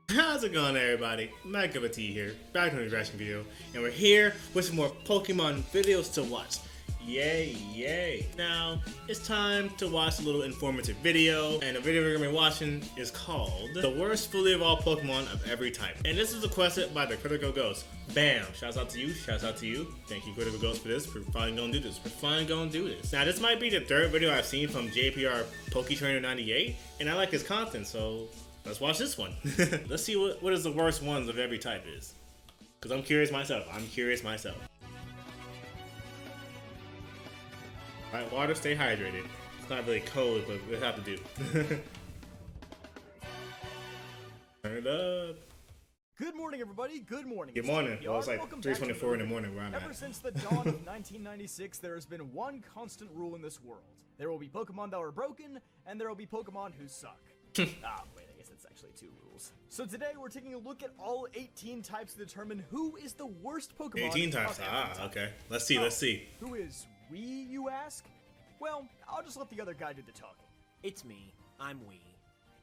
How's it going, everybody? MyCupOfTea here, back to a reaction video, and we're here with some more Pokemon videos to watch. Yay. Now, it's time to watch a little informative video, and the video we're gonna be watching is called The Worst Fully Evolved Pokemon of Every Type. And this is requested by the Critical Ghost. Bam! Shouts out to you, Thank you, Critical Ghost, for this. We're finally gonna do this. Now, this might be the third video I've seen from JPR Poketrainer 98, and I like his content, so let's watch this one. Let's see what is the worst ones of every type is. Because I'm curious myself. Alright, water, stay hydrated. It's not really cold, but we'll have to do. Turn it up. Good morning, everybody. Good morning. Good morning. Well, it's like 3:24 in the morning where I'm at. Ever since the dawn of 1996, there has been one constant rule in this world. There will be Pokemon that are broken, and there will be Pokemon who suck. Wait, I guess that's actually two rules. So today we're taking a look at all 18 types to determine who is the worst Pokemon. 18 types. Okay. Let's see. Who is we, you ask? Well, I'll just let the other guy do the talking. It's me. I'm Wee.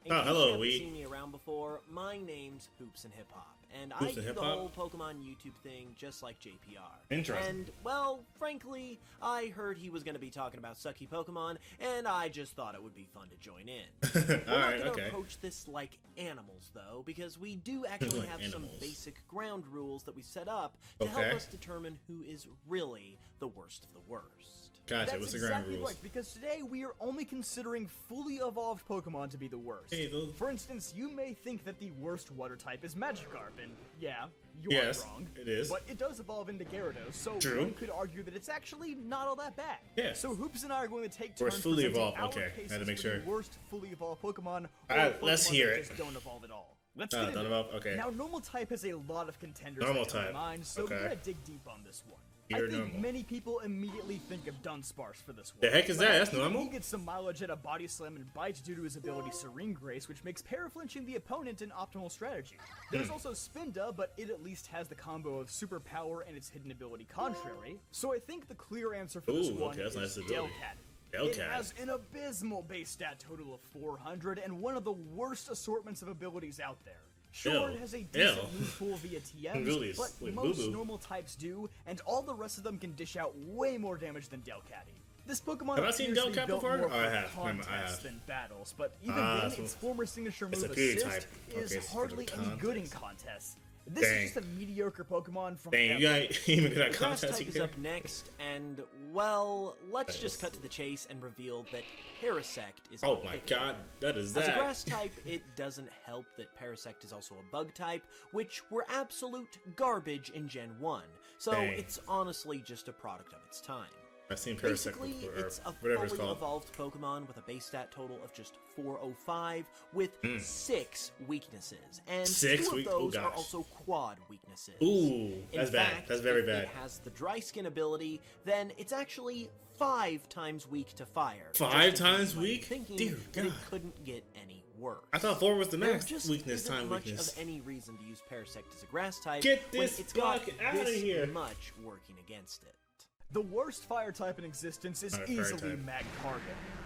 Oh, hello, Wee. If you've seen me around before, my name's Hoops and Hip Hop, and I do the whole Pokemon YouTube thing just like JPR. Interesting. And, well, frankly, I heard he was going to be talking about sucky Pokemon, and I just thought it would be fun to join in. We're not going to approach this like animals, though, because we do actually have some basic ground rules that we set up to help us determine who is really the worst of the worst. Gotcha, what's the ground rules? Right, because today we are only considering fully evolved Pokemon to be the worst. Hey, for instance, you may think that the worst water type is Magikarp, and yeah, you are wrong. It is. But it does evolve into Gyarados, so one could argue that it's actually not all that bad. Yeah. So Hoops and I are going to take turns fully presenting evolved. our Okay, I had to make cases sure. for the worst fully evolved Pokemon, or Alright, Pokemon let's hear that it. just don't evolve at all. Let's get into don't it. evolve? Okay. Now, normal type has a lot of contenders Normal that come to type. mind, so we're gonna dig deep on this one. I think many people immediately think of Dunsparce for this one. The heck is that? That's normal? He gets some mileage at a Body Slam and Bite due to his ability Serene Grace, which makes paraflinching the opponent an optimal strategy. There's also Spinda, but it at least has the combo of Super Power and its hidden ability Contrary. So I think the clear answer for this one is Delcat. It has an abysmal base stat total of 400 and one of the worst assortments of abilities out there. Sure, it has a decent move pool via TMs, but most normal types do, and all the rest of them can dish out way more damage than Delcatty. This Pokemon have I seen Delcat before? More I have. Than battles, but even then, its former signature move Assist is hardly any good in contests. This is just a mediocre Pokemon from you ain't even got contest. Type is up next, and, well, let's just cut to the chase and reveal that Parasect is oh my god, that is As a grass type, it doesn't help that Parasect is also a bug type, which were absolute garbage in Gen 1, so it's honestly just a product of its time. I've seen Parasect Basically, before, it's a fully evolved Pokemon with a base stat total of just 405 with 6 weaknesses, and 2 of those are also quad weaknesses. Ooh, that's bad. That's very bad. If it has the Dry Skin ability, then it's actually 5 times weak to fire. 5 times weak? Dear God. It couldn't get any worse. I thought 4 was the max just weakness time much weakness. Of any reason to use Parasect as a grass type Get this when it's got out of here. much working against it. The worst fire type in existence is easily Magcargo.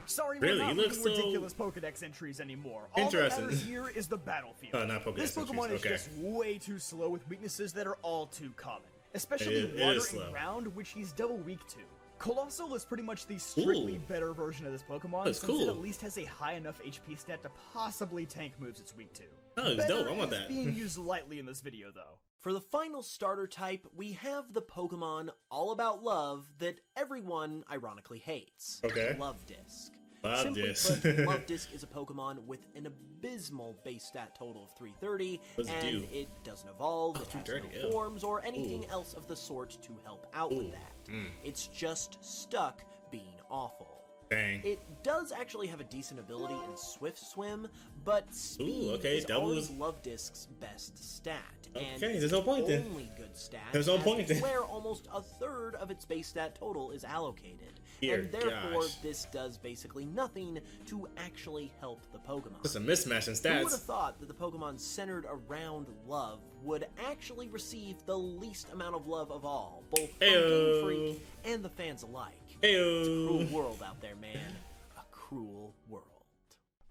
Sorry, really? we're not making ridiculous Pokedex entries anymore. All that matters here is the battlefield. Not Pokedex this Pokemon entries. is just way too slow with weaknesses that are all too common. Especially water and ground, which he's double weak to. Colossal is pretty much the strictly better version of this Pokemon, since it at least has a high enough HP stat to possibly tank moves it's weak to. Oh, it's dope. I want that. Being used lightly in this video, though. For the final starter type, we have the Pokemon All About Love that everyone ironically hates. Luvdisc. Simply put, Luvdisc is a Pokemon with an abysmal base stat total of 330, and it doesn't evolve, it has no forms, or anything else of the sort to help out with that. It's just stuck being awful. It does actually have a decent ability in Swift Swim, but speed is always Luvdisc's best stat. And there's no point then. Only good stat. There's no point then. Where almost a third of its base stat total is allocated. And therefore, this does basically nothing to actually help the Pokemon. It's a mismatch in stats. Who would have thought that the Pokemon centered around love would actually receive the least amount of love of all, both from Game Freak and the fans alike? It's a cruel world out there, man. A cruel world.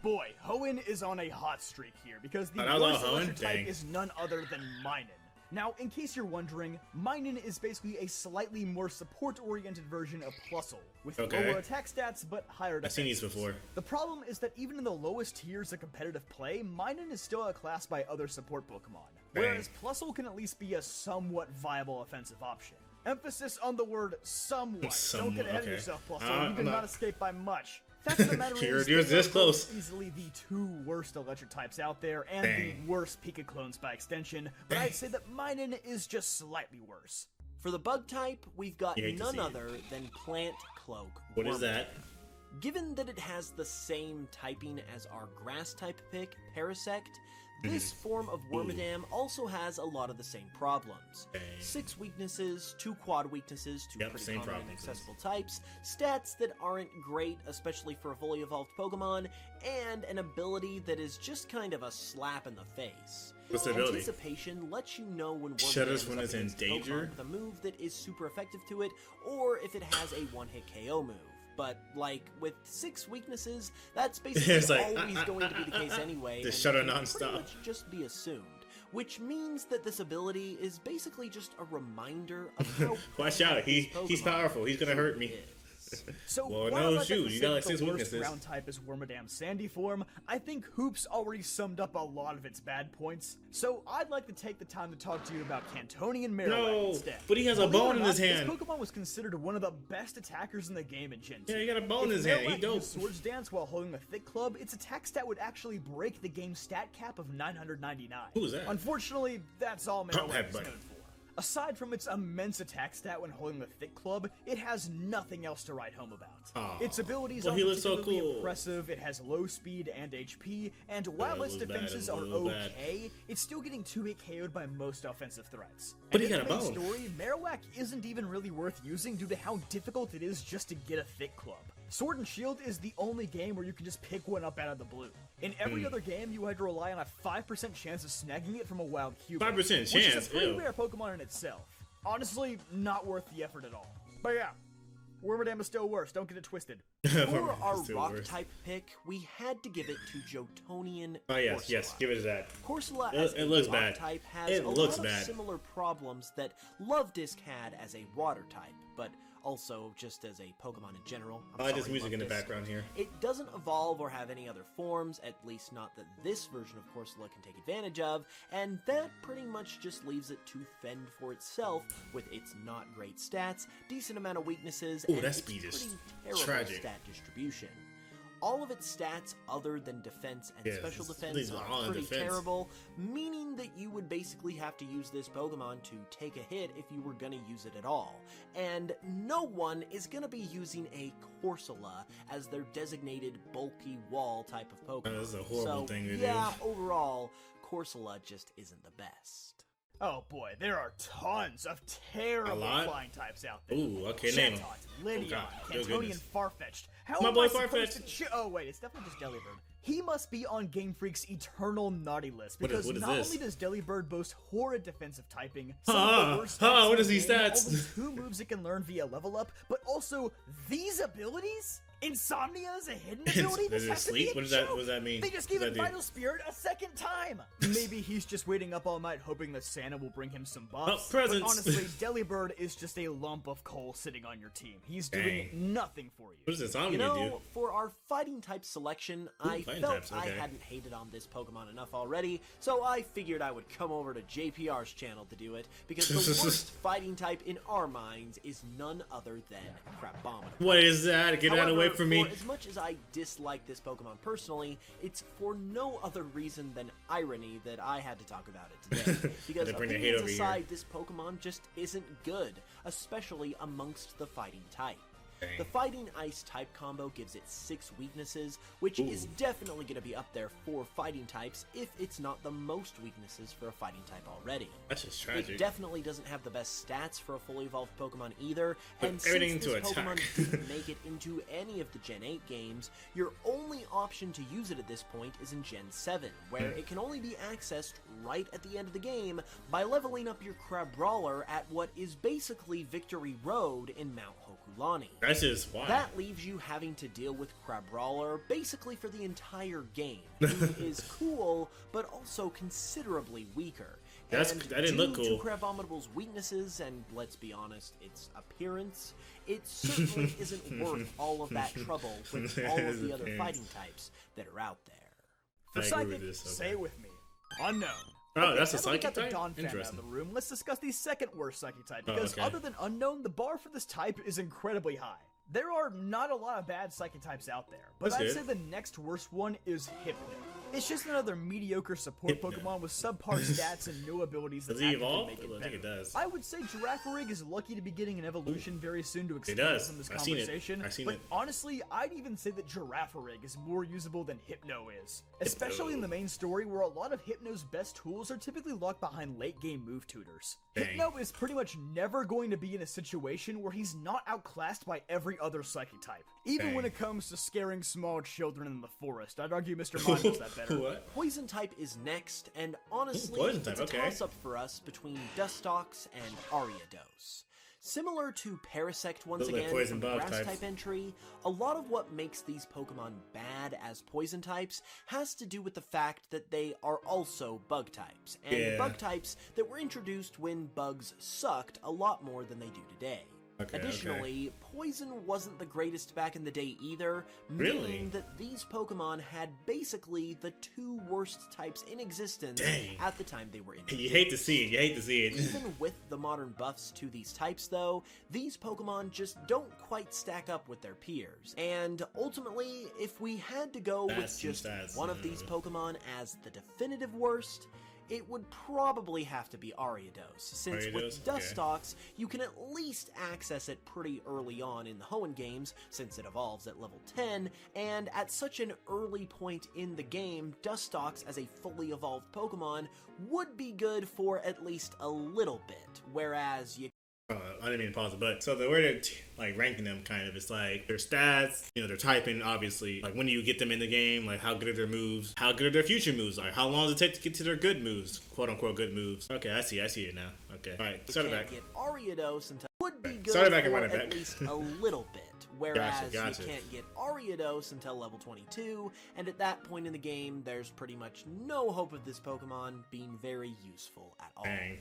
Boy, Hoenn is on a hot streak here, because the Oh, worst Hoenn? electric type Dang. is none other than Minun. Now, in case you're wondering, Minun is basically a slightly more support-oriented version of Plusle, with Okay. lower attack stats but higher I've defense. seen these before. The problem is that even in the lowest tiers of competitive play, Minun is still outclassed by other support Pokemon, whereas Plusle can at least be a somewhat viable offensive option. Emphasis on the word somewhat. Don't get ahead of yourself, Plusle. You did not escape by much. Fact of the matter is, You're this close. Easily the two worst electric types out there, and the worst Pika clones by extension, but I'd say that Minun is just slightly worse. For the bug type, we've got none other than Plant Cloak. What is that? Given that it has the same typing as our grass type pick, Parasect, this form of Wormadam also has a lot of the same problems. 6 weaknesses, 2 quad weaknesses, 2 pretty common and accessible types, stats that aren't great, especially for a fully evolved Pokemon, and an ability that is just kind of a slap in the face. What's the ability? Anticipation lets you know when Shudders Wormadam when is it's in up against a Pokemon danger? with a move that is super effective to it, or if it has a one-hit KO move. But, like, with 6 weaknesses, that's basically It's like, always going to be the case anyway. Just and shudder can nonstop. pretty much just be assumed. Which means that this ability is basically just a reminder of how Watch out, he's Pokemon powerful. He's gonna hurt me. is. So, Well, while no, I'd shoot, like to you got, say like, the 6 worst weaknesses. ground type is Wormadam's Sandy form, I think Hoops already summed up a lot of its bad points, so I'd like to take the time to talk to you about Cantonian Marowak No, instead. but he has a Believe it bone or in his not, hand. This Pokemon was considered one of the best attackers in the game in Gen 2. Yeah, he got a bone in If his hand. He Marowak dope. used Swords Dance while holding a Thick Club, its attack stat would actually break the game's stat cap of 999. Who was that? Unfortunately, that's all Marowak is buddy. known for. Aside from its immense attack stat when holding the Thick Club, it has nothing else to write home about. Aw. Its abilities Well, are he looks so particularly cool. impressive, it has low speed and HP, and while its it was bad, defenses it are was bad. okay, it's still getting 2-hit KO'd by most offensive threats. But And he in got the a main bone. story, Marowak isn't even really worth using due to how difficult it is just to get a Thick Club. Sword and Shield is the only game where you can just pick one up out of the blue. In every other game, you had to rely on a 5% chance of snagging it from a wild Cubone. 5% Which is chance, a pretty ew. rare Pokemon in itself. Honestly, not worth the effort at all. But yeah, Wormadam is still worse, don't get it twisted. For our Still rock worse. type pick, we had to give it to Jotonian Oh yes, Corsola. yes, give it to that. Corsola It- as it a looks rock bad. type has It a looks lot of bad. similar problems that Love Disc had as a water type, but also just as a Pokemon in general. I like this sorry, music in the Love Disc. background here. It doesn't evolve or have any other forms, at least not that this version of Corsola can take advantage of, and that pretty much just leaves it to fend for itself with its not great stats, decent amount of weaknesses, Ooh, and that its speed is pretty terrible tragic. stat distribution. All of its stats other than defense and Yes, special it's- defense these are all are in pretty defense. terrible, meaning that you would basically have to use this Pokemon to take a hit if you were going to use it at all. And no one is going to be using a Corsola as their designated bulky wall type of Pokemon. This is a horrible so, thing to do. yeah, overall, Corsola just isn't the best. Oh boy, there are tons of terrible lot? flying types out there. Ooh, okay, name 'em. Chatot, Ledion, God, oh, Cantonian goodness. Farfetch'd. How My am boy I supposed Farfetch'd. to oh wait, it's definitely just Delibird. He must be on Game Freak's eternal naughty list because what is not this? only does Delibird boast horrid defensive typing, Huh, some of the worst huh, stats what in is the these game, stats? only 2 moves it can learn via level up, but also these abilities? Insomnia is a hidden ability? Does This it has to be sleep? a What does that- joke. what does that mean? They just What gave does it that do? Vital Spirit a second time! Maybe he's just waiting up all night hoping that Santa will bring him some buffs. presents. But honestly, Delibird is just a lump of coal sitting on your team. He's doing nothing for you. What does this on You me know, do? for our fighting type selection, I fighting felt types, I okay. hadn't hated on this Pokemon enough already, so I figured I would come over to JPR's channel to do it, because the worst fighting type in our minds is none other than Crabominable. What is that? Get that away However, from me. For as much as I dislike this Pokemon personally, it's for no other reason than irony that I had to talk about it today. Because Had to bring the hate opinions over here. aside, this Pokemon just isn't good, especially amongst the fighting type. Dang. The Fighting Ice type combo gives it 6 weaknesses, which is definitely going to be up there for fighting types if it's not the most weaknesses for a fighting type already. That's just tragic. It definitely doesn't have the best stats for a fully evolved Pokemon either, Put and everything since into this Pokemon attack. didn't make it into any of the Gen 8 games, your only option to use it at this point is in Gen 7, where it can only be accessed right at the end of the game by leveling up your Crabrawler at what is basically Victory Road in Mount Hoku Lani. That's just why. That leaves you having to deal with Crabrawler basically for the entire game, who is cool, but also considerably weaker. That didn't look cool. Due to Crabominable's weaknesses, and let's be honest, its appearance, it certainly isn't worth all of that trouble with all of the other fighting types that are out there. For Psychic, say it with me. Unknown. Oh, that's a Psychic Psychic type? Dawn fan out of the room, let's discuss the second worst Psychic type, because other than Unknown, the bar for this type is incredibly high. There are not a lot of bad Psychic types out there, but I'd say the next worst one is Hypno. It's just another mediocre support Pokemon with subpar stats and no abilities that actively make it better. I think it does. I would say Girafarig is lucky to be getting an evolution very soon to expand from this conversation. But honestly, I'd even say that Girafarig is more usable than Hypno is. Especially in the main story, where a lot of Hypno's best tools are typically locked behind late game move tutors. Hypno is pretty much never going to be in a situation where he's not outclassed by every other Psychic type. Even when it comes to scaring small children in the forest, I'd argue Mr. Mime does that better. What? Poison type is next, and honestly, it's a toss-up for us between Dustox and Ariados. Similar to Parasect once again from the Grass-type entry, a lot of what makes these Pokemon bad as Poison types has to do with the fact that they are also Bug types, and Bug types that were introduced when bugs sucked a lot more than they do today. Additionally, Poison wasn't the greatest back in the day either, meaning that these Pokemon had basically the two worst types in existence at the time they were introduced. You hate to see it, Even with the modern buffs to these types though, these Pokemon just don't quite stack up with their peers. And ultimately, if we had to go with just one of these Pokemon as the definitive worst, it would probably have to be Ariados, since with Dustox, you can at least access it pretty early on in the Hoenn games, since it evolves at level 10, and at such an early point in the game, Dustox as a fully evolved Pokemon would be good for at least a little bit, whereas you I didn't mean to pause it, but so the way they're like ranking them kind of, it's like their stats, you know, their typing, obviously, like when do you get them in the game, like how good are their moves, how good are their future moves, like how long does it take to get to their good moves, quote unquote good moves. Okay, I see it now. Okay, all right, start it back. Get Ariados until would be good start it back and for run it back. At least a little bit, whereas you gotcha. can't get Ariados until level 22, and at that point in the game, there's pretty much no hope of this Pokemon being very useful at all. Dang.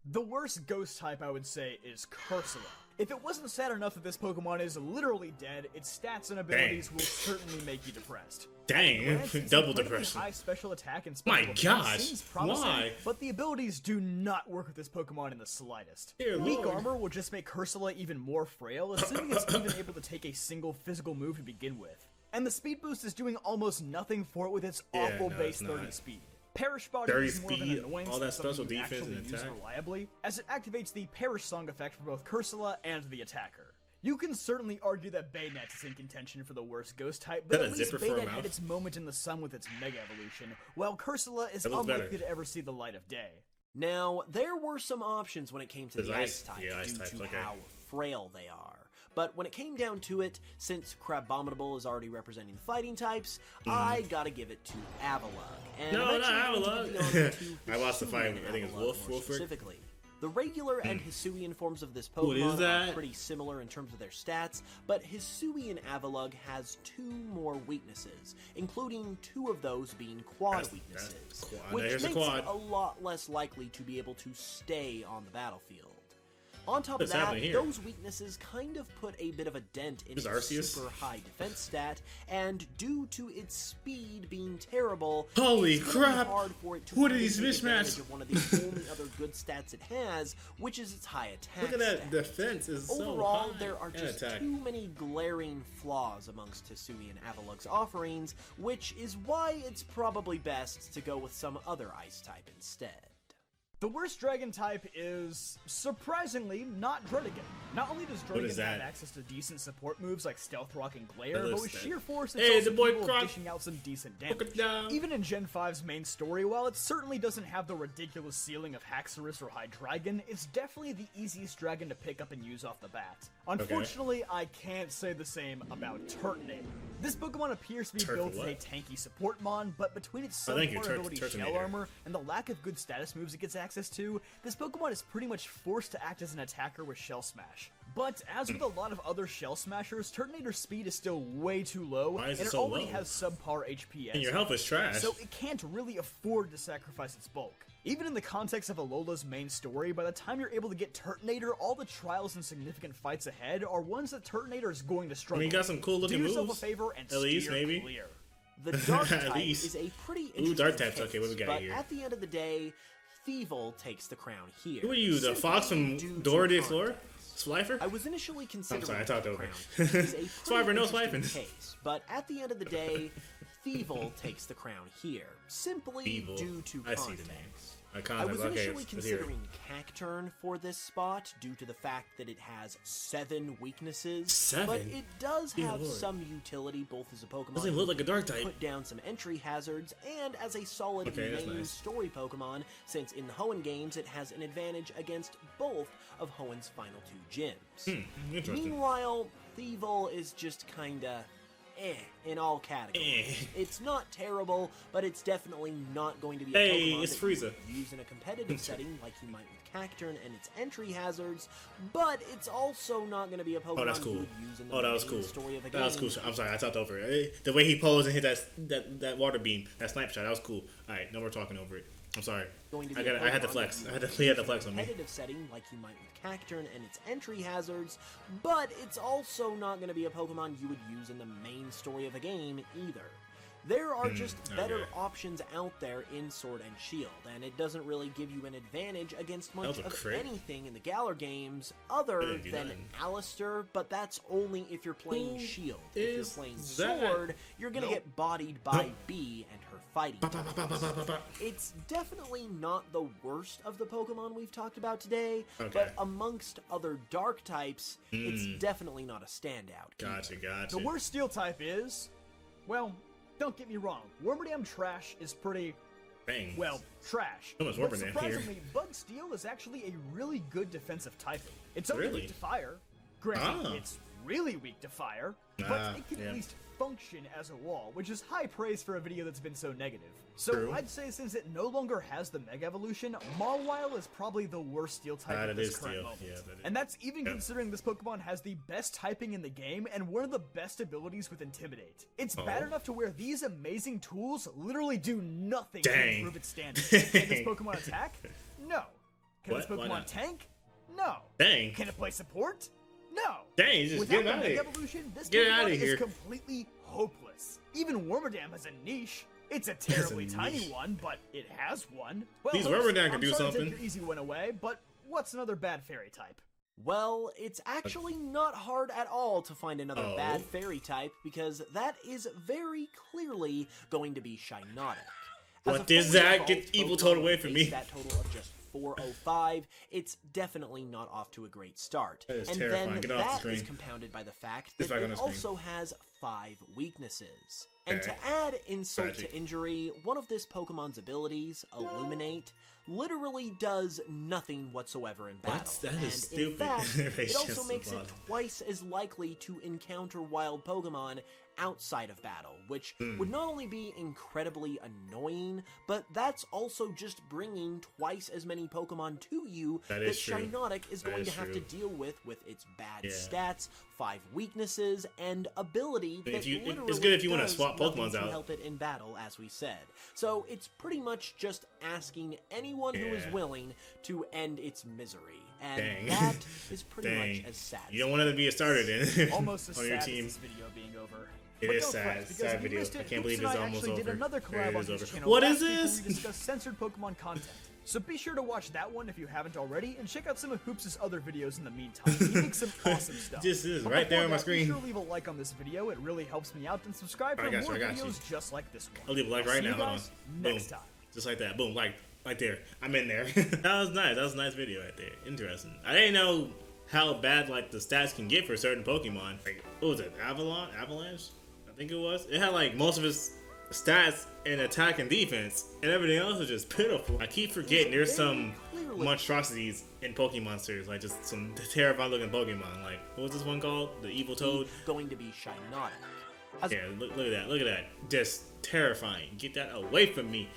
The worst ghost type, I would say, is Cursula. If it wasn't sad enough that this Pokemon is literally dead, its stats and abilities will certainly make you depressed. Dang, double depression. High special attack and special My gosh, seems promising, why? But the abilities do not work with this Pokemon in the slightest. Weak armor will just make Cursula even more frail, assuming it's even able to take a single physical move to begin with. And the speed boost is doing almost nothing for it with its awful base 30 speed. Perish Body is more of an annoyance all that special you defense actually and use attack. reliably, as it activates the Perish Song effect for both Cursula and the attacker. You can certainly argue that Bayonetta is in contention for the worst ghost type, but at least Bayonetta had its moment in the sun with its Mega Evolution, while Cursula is unlikely to ever see the light of day. Now, there were some options when it came to the Ice type due to how frail they are. But when it came down to it, since Crabominable is already representing the fighting types, I gotta give it to Avalugg. And no, not Avalugg. I lost the fight. I think it's Wolfric. Specifically. The regular and Hisuian forms of this Pokemon are pretty similar in terms of their stats, but Hisuian Avalugg has two more weaknesses, including two of those being quad weaknesses, which makes it a lot less likely to be able to stay on the battlefield. On top of that, those weaknesses kind of put a bit of a dent in its super high defense stat, and due to its speed being terrible, holy crap! Hard for it to what are these mismatches? Of one of the only other good stats it has, which is its high attack. Look at that defense is overall, so high. There are just too many glaring flaws amongst Hisuian Avalugg's offerings, which is why it's probably best to go with some other ice type instead. The worst dragon type is, surprisingly, not Druddigon. Not only does Druddigon have access to decent support moves like Stealth Rock and Glare, but with sheer force it's also capable of dishing out some decent damage. Even in Gen 5's main story, while it certainly doesn't have the ridiculous ceiling of Haxorus or Hydreigon, it's definitely the easiest dragon to pick up and use off the bat. Unfortunately, I can't say the same about Turtonator. This Pokemon appears to be built as a tanky support mon, but between its subpar ability Shell Armor and the lack of good status moves it gets access to, this Pokemon is pretty much forced to act as an attacker with Shell Smash. But as with a lot of other Shell Smashers, Turtonator's speed is still way too low, Why is and it it so already low? has subpar HP. And your health is trash. So it can't really afford to sacrifice its bulk. Even in the context of Alola's main story, by the time you're able to get Turtonator, all the trials and significant fights ahead are ones that Turtonator is going to struggle. I mean, you got some cool looking Do moves. yourself a favor and At least, steer maybe. clear. The Dark At type least. is a pretty interesting Ooh, Dark types. case, Okay, what we got but here? at the end of the day, Thievel takes the crown here. Who are you, the simply fox from due to Dora the Explorer? context. Slifer? I was initially considering sorry, I talked over. the crown. It's a Swiper, pretty no interesting swiping. case, but at the end of the day, Thievel takes the crown here, simply Evil. due to I context. see the name. I was Okay, initially let's hear it. considering Cacturn for this spot due to the fact that it has 7 weaknesses. 7? But it does Dear have Lord. some utility both as a Pokemon Doesn't look like a Dark type. put down some entry hazards and as a solid Okay, that's main nice. story Pokemon, since in the Hoenn games it has an advantage against both of Hoenn's final 2 gyms. Interesting. Meanwhile, Thievel is just kinda in all categories. It's not terrible, but it's definitely not going to be a Hey, Pokemon it's that you Frieza. would use in a competitive setting like you might with Cacturn and its entry hazards, but it's also not going to be a Pokemon that's cool. you would use in the Oh, that was main cool. story of a That was game. cool. I'm sorry, I talked over it. The way he posed and hit that water beam, that snipe shot, that was cool. All right, no more talking over it. I'm sorry. Going to I be a had to Pokemon flex. that He had to flex on me. competitive setting like you might with Cacturn and its entry hazards, but it's also not going to be a Pokemon you would use in the main story of a game either. There are just better okay. options out there in Sword and Shield, and it doesn't really give you an advantage against much was a of crit. anything in the Galar games other didn't do than nothing. Alistair, but that's only if you're playing Who Shield. If you're is playing that? Sword, you're going to Nope. get bodied by Bee and her fighting Ba, ba, ba, ba, ba, ba, ba. it's definitely not the worst of the Pokemon we've talked about today, Okay. but amongst other dark types, it's definitely not a standout. Gotcha, gotcha. The worst steel type is, well, don't get me wrong, Wormadam Trash is pretty, Bang. well, trash. So much But Wormadam here. surprisingly, Bug Steel is actually a really good defensive typing. It's only Really? weak to fire. Granted, Ah. it's really weak to fire, but Ah, it can yeah. at least function as a wall, which is high praise for a video that's been so negative. So True. I'd say since it no longer has the Mega Evolution, Mawile is probably the worst steel type That at this is current steel, moment. yeah, that is. And that's even Yeah. considering this Pokemon has the best typing in the game and one of the best abilities with Intimidate. It's Oh. bad enough to where these amazing tools literally do nothing to Dang. improve its standings. Can this Pokemon attack? No. Can What? this Why Pokemon not? tank? No. Dang. Can it play support? No. Dang, just Without get him the out of Mega here. Evolution, this Get Pokemon outta is here. completely hopeless. Even Wormadam has a niche. It's a terribly tiny niche. one, but it has one. Well, These host, Wormadam can I'm do sorry to something. take your easy one away, but what's another bad fairy type? Well, it's actually not hard at all to find another Oh. bad fairy type, because that is very clearly going to be Shiinotic. As What a does fully that evolved get evil Pokemon told away with from a me? stat total of just 405, it's definitely not off to a great start. That is and terrifying. then Get off the that is screen. compounded by the fact It's that back on it the screen. also has 5 weaknesses. And Okay. to add insult Tragic. to injury, one of this Pokemon's abilities, Illuminate, literally does nothing whatsoever in battle. What? That is and stupid. in fact, It it also just makes it bothers. twice as likely to encounter wild Pokemon outside of battle, which Hmm. would not only be incredibly annoying, but that's also just bringing twice as many Pokemon to you That is true. Shiinotic is That going is to have true. to deal with its bad Yeah. stats, 5 weaknesses, and ability that It's literally good if you wanna does swap nothing Pokemons to out. help it in battle, as we said. So it's pretty much just asking anyone who is Yeah. willing to end its misery. And Dang. that is pretty Dang. much as sad. You don't want it to be a starter then. Almost as on your sad team. as this video being over. It But is don't sad. fret, It's a because sad if you video. missed I it, can't believe Hoops it's and I almost actually did over. another There collab it on is his over. channel What last is week where this? we discussed censored Pokemon content. So be sure to watch that one if you haven't already, and check out some of Hoops' other videos in the meantime. He makes some awesome stuff. This is But right there before on my that, screen. Be sure to leave a like on this video, it really helps me out, and subscribe for I got you, more I got you. videos just like this one. I'll leave a like I'll right see now. you Hold guys on. next Boom. time. Just like that. Boom. Like right there. I'm in there. That was nice. That was a nice video right there. Interesting. I didn't know how bad like the stats can get for certain Pokemon. Like what was it? Avalanche? I think it was. It had like most of its stats in attack and defense, and everything else was just pitiful. I keep forgetting there's some monstrosities in Pokemon series, like just some terrifying looking Pokemon. Like what was this one called? The Evil Toad. Going to be Shiinotic. As Yeah, look at that. Look at that. Just terrifying. Get that away from me.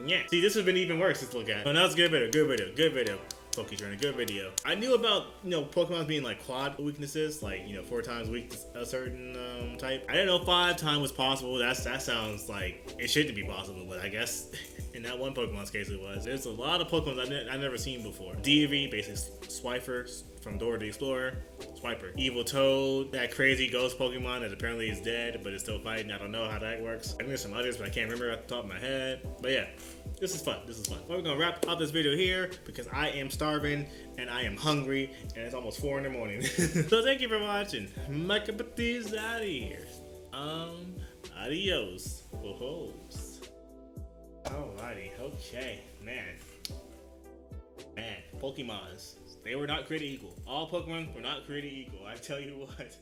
Yeah. See, this would have been even worse. Let's look at. Oh, that was a good video. Good video. Good video. PokeTrainer, good video. I knew about, you know, Pokemon being like quad weaknesses, like, you know, 4 times weak to a certain type. I didn't know 5 times was possible. That sounds like it shouldn't be possible, but I guess in that one Pokemon's case it was. There's a lot of Pokemon I've never seen before. DV, basically Swiper from Dora the Explorer. Swiper. Evil Toad, that crazy ghost Pokemon that apparently is dead but is still fighting. I don't know how that works. I think there's some others, but I can't remember off the top of my head. But yeah, this is fun. This is fun. Well, we're gonna wrap up this video here because I am starving and I am hungry and it's almost 4 in the morning. So thank you for watching. MyCupOfTea's out of here. Adios. Ho-hos. Alrighty, okay, man, Pokemons, they were not created equal. All Pokemon were not created equal, I tell you what.